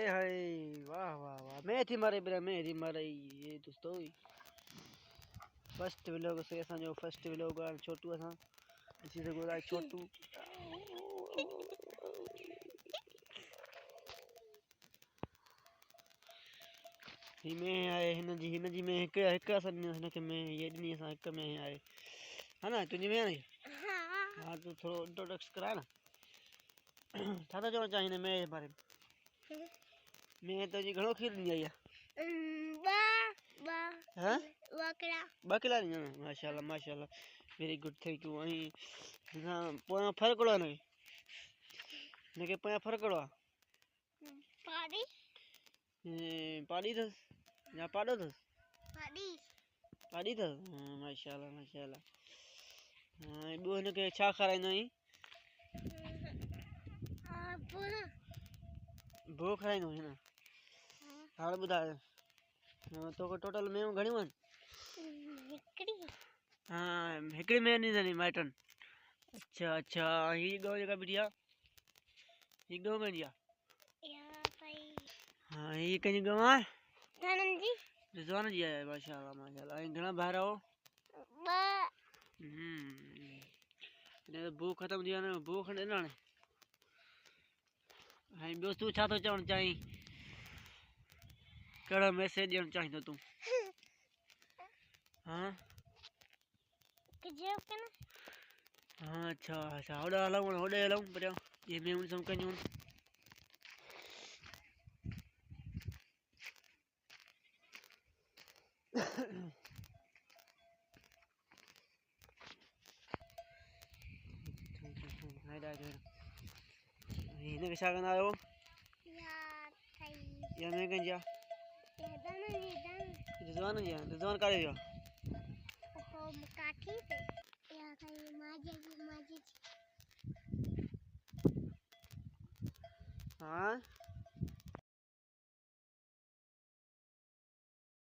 हाय वाह वाह वाह मैं थी मारे बेरा मैं थी मारे ये दोस्तों फर्स्ट व्लॉग से असा जो फर्स्ट व्लॉग है छोटू असा इसी से गोदा छोटू ही में आए हिन जी में एक असन हिन के में ये ॾिनी असां हिक में आए है ना तुंहिंजी में नहीं हाँ तू थोड़ो इंट्रोडक्स कराए ना छा था चवणु चाहीं हिन में जे बारे में तो जी घणो खीर ॾींदी आई आहे ॿ किला ॾींदा माशाल्लाह माशाल्लाह वेरी गुड थैंक यू ऐं हिन पोयां फ़र्क़ु कहिड़ो आहे हिनखे पोयां फ़र्क़ु कहिड़ो आहे पाड़ी अथसि या पाड़ो अथसि पाड़ी अथसि माशाल्लाह माशाल्लाह ऐं ॿियो हिनखे छा खाराईंदो आहीं भो खाराईंदो हिन हाणे ॿुधाए तोखे टोटल मेंहूं घणियूं आहिनि हाँ हिकिड़ी में ॾींदनी माइटनि अच्छा अच्छा हीअ ॻौ जेका बीठी आहे हीअ ॻौ कंहिंजी आहे हाँ हीअ कंहिंजी ॻौ आहे रिज़वान जी आहे माशाल्लाह माशाल्लाह ऐं घणा भाइर आहो हिन भू ख़तमु थी वियो आहे न भू खणी ॾिन हाणे ऐं ॿियो तूं छा थो चवणु चाहीं कहिड़ो मैसेज ॾियणु चाहींदो तूं हाँ हाँ अच्छा अच्छा होॾे हलूं परियां ये मेहूं सभु कयूं हिनखे छा कंदा आहियो या में कंहिंजी आहे रिज़वान जी आहे रिज़वान काॾे वियो आहे हाँ